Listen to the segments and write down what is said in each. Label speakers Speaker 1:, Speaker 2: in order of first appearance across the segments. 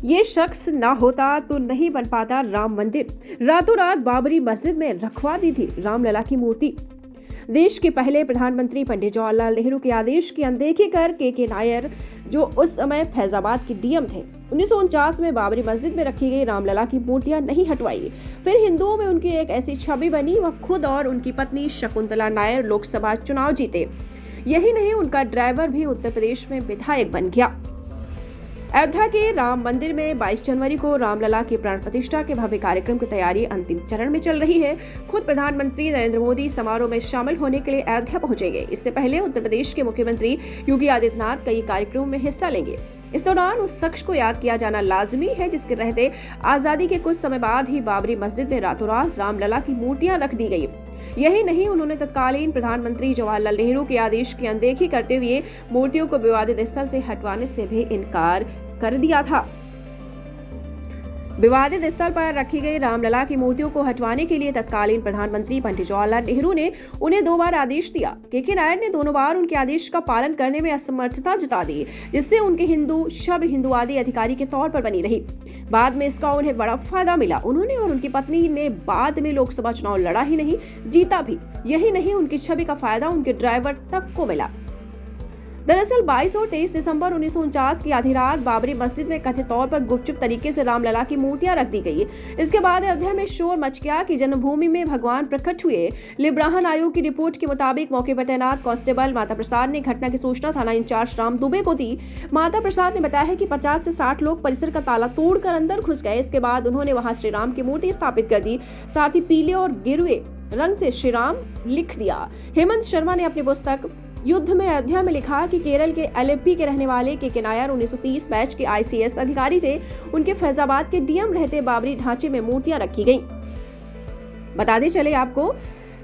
Speaker 1: ये शख्स ना होता तो नहीं बन पाता राम मंदिर। रातों रात बाबरी मस्जिद में रखवा दी थी रामलला की मूर्ति। देश के पहले प्रधानमंत्री पंडित जवाहरलाल नेहरू के आदेश की अनदेखी कर के नायर, जो उस समय फैजाबाद के डीएम थे, 1949 में बाबरी मस्जिद में रखी गई रामलला की मूर्तियां नहीं हटवाई। फिर हिंदुओं में उनकी एक ऐसी छवि बनी, वह खुद और उनकी पत्नी शकुंतला नायर लोकसभा चुनाव जीते। यही नहीं, उनका ड्राइवर भी उत्तर प्रदेश में विधायक बन गया। अयोध्या के राम मंदिर में 22 जनवरी को रामलला की प्राण प्रतिष्ठा के भव्य कार्यक्रम की तैयारी अंतिम चरण में चल रही है। खुद प्रधानमंत्री नरेंद्र मोदी समारोह में शामिल होने के लिए अयोध्या पहुंचेंगे। इससे पहले उत्तर प्रदेश के मुख्यमंत्री योगी आदित्यनाथ कई कार्यक्रमों में हिस्सा लेंगे। इस दौरान उस शख्स को याद किया जाना लाजमी है जिसके रहते आजादी के कुछ समय बाद ही बाबरी मस्जिद में रातों रात रामलला की मूर्तियां रख दी गई। यही नहीं, उन्होंने तत्कालीन प्रधानमंत्री जवाहरलाल नेहरू के आदेश की अनदेखी करते हुए मूर्तियों को विवादित स्थल से हटवाने से भी इनकार कर दिया था। विवादित स्थल पर रखी गई रामलला की मूर्तियों को हटवाने के लिए तत्कालीन प्रधानमंत्री पंडित जवाहरलाल नेहरू ने उन्हें 2 बार आदेश दिया। के नायर ने दोनों बार उनके आदेश का पालन करने में असमर्थता जता दी, जिससे उनके हिंदुवादी अधिकारी के तौर पर बनी रही। बाद में इसका उन्हें बड़ा फायदा मिला। उन्होंने और उनकी पत्नी ने बाद में लोकसभा चुनाव लड़ा ही नहीं, जीता भी। यही नहीं, उनकी छवि का फायदा उनके ड्राइवर तक को मिला। दरअसल 22 और 23 दिसंबर 1949 की आधी रात बाबरी मस्जिद में कथित तौर पर गुपचुप तरीके से रामलला की मूर्तियां रख दी गई। इसके बाद अयोध्या में शोर मच गया कि जन्मभूमि में भगवान प्रकट हुए। लिब्राहन आयोग की रिपोर्ट के मुताबिक मौके पर तैनात कांस्टेबल माता प्रसाद ने घटना की सूचना थाना इंचार्ज राम दुबे को दी। माता प्रसाद ने बताया कि 50 से 60 लोग परिसर का ताला तोड़कर अंदर घुस गए। इसके बाद उन्होंने वहां श्री राम की मूर्ति स्थापित कर दी, साथ ही पीले और गेरुए रंग से श्री राम लिख दिया। हेमंत शर्मा ने अपनी पुस्तक युद्ध में अयोध्या में लिखा कि केरल के एलेप्पी के रहने वाले के नायर 1930 बैच के ICS अधिकारी थे। उनके फैजाबाद के डीएम रहते बाबरी ढांचे में मूर्तियां रखी गईं। बताते चले आपको,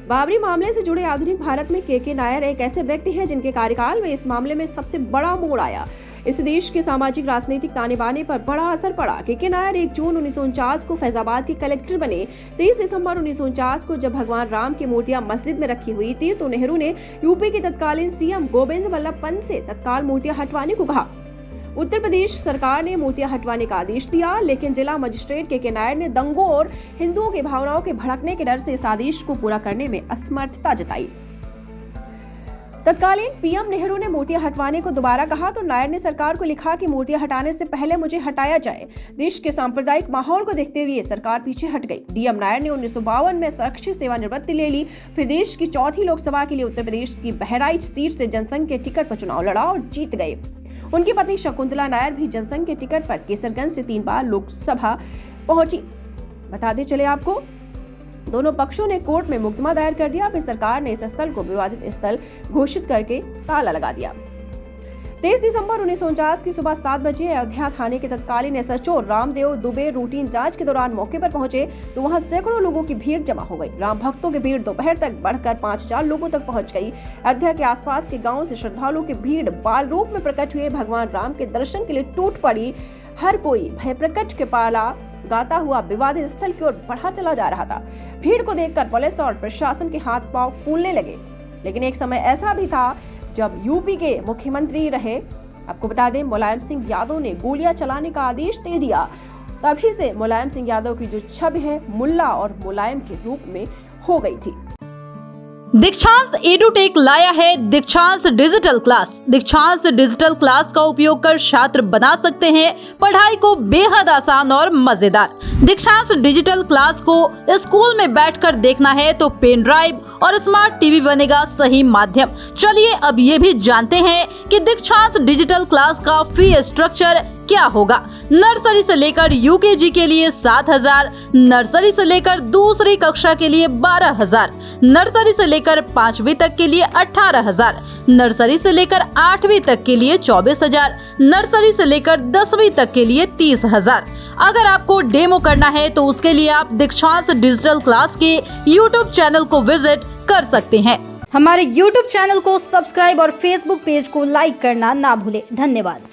Speaker 1: बाबरी मामले से जुड़े आधुनिक भारत में के नायर एक ऐसे व्यक्ति हैं जिनके कार्यकाल में इस मामले में सबसे बड़ा मोड़ आया। इस देश के सामाजिक राजनीतिक ताने बाने पर बड़ा असर पड़ा। के नायर 1 जून 1949 को फैजाबाद के कलेक्टर बने। 23 दिसंबर 1949 को जब भगवान राम की मूर्तियां मस्जिद में रखी हुई थी तो नेहरू ने यूपी के तत्कालीन सीएम गोविंद वल्लभ पंत से तत्काल मूर्तियां हटवाने को कहा। उत्तर प्रदेश सरकार ने मूर्तियां हटवाने का आदेश दिया, लेकिन जिला मजिस्ट्रेट के नायर ने दंगों और हिंदुओं की भावनाओं के भड़कने के डर से इस आदेश को पूरा करने में असमर्थता जताई। तत्कालीन पीएम नेहरू ने मूर्तियां हटवाने को दोबारा कहा तो नायर ने सरकार को लिखा कि मूर्तियां हटाने से पहले मुझे हटाया जाए। देश के सांप्रदायिक माहौल को देखते हुए सरकार पीछे हट गई। डीएम नायर ने 1952 में स्वैच्छिक सेवानिवृत्ति ले ली। फिर देश की 4थी लोकसभा के लिए उत्तर प्रदेश की बहराइच सीट से जनसंघ के टिकट पर चुनाव लड़ा और जीत गए। उनकी पत्नी शकुंतला नायर भी जनसंघ के टिकट पर केसरगंज से 3 बार लोकसभा पहुंची। बताते चले आपको, दोनों पक्षों ने कोर्ट में मुकदमा दायर कर दिया। फिर सरकार ने इस स्थल को विवादित स्थल घोषित करके ताला लगा दिया। 23 दिसंबर 1949 की सुबह 7 बजे अयोध्या थाने के तत्कालीन SHO रामदेव दुबे रूटीन जांच के दौरान मौके पर पहुंचे तो वहां सैकड़ों लोगों की भीड़ जमा हो गई। राम भक्तों की भीड़ दोपहर तक बढ़कर 5000 लोगों तक पहुंच गई। अयोध्या के आसपास के गाँव से श्रद्धालुओं की भीड़ बाल रूप में प्रकट हुए भगवान राम के दर्शन के लिए टूट पड़ी। हर कोई भय प्रकट के पाला गाता हुआ विवादित स्थल की ओर बढ़ा चला जा रहा था। भीड़ को देखकर पुलिस और प्रशासन के हाथ पांव फूलने लगे। लेकिन एक समय ऐसा भी था जब यूपी के मुख्यमंत्री रहे, आपको बता दें, मुलायम सिंह यादव ने गोलियां चलाने का आदेश दे दिया। तभी से मुलायम सिंह यादव की जो छवि है मुल्ला और मुलायम के रूप में हो गई थी।
Speaker 2: दीक्षांत एडुटेक लाया है दीक्षांत डिजिटल क्लास। दीक्षांत डिजिटल क्लास का उपयोग कर छात्र बना सकते हैं पढ़ाई को बेहद आसान और मजेदार। दीक्षांत डिजिटल क्लास को स्कूल में बैठकर देखना है तो पेन ड्राइव और स्मार्ट टीवी बनेगा सही माध्यम। चलिए अब ये भी जानते हैं कि दीक्षांत डिजिटल क्लास का फी स्ट्रक्चर क्या होगा। नर्सरी से लेकर यूकेजी के लिए 7000, नर्सरी से लेकर दूसरी कक्षा के लिए 12000, नर्सरी से लेकर 5वीं तक के लिए 18000, नर्सरी से लेकर 8वीं तक के लिए 24000, नर्सरी से लेकर 10वीं तक के लिए 30000। अगर आपको डेमो करना है तो उसके लिए आप दीक्षांत डिजिटल क्लास के YouTube चैनल को विजिट कर सकते हैं।
Speaker 3: हमारे YouTube चैनल को सब्सक्राइब और Facebook पेज को लाइक करना ना भूलें। धन्यवाद।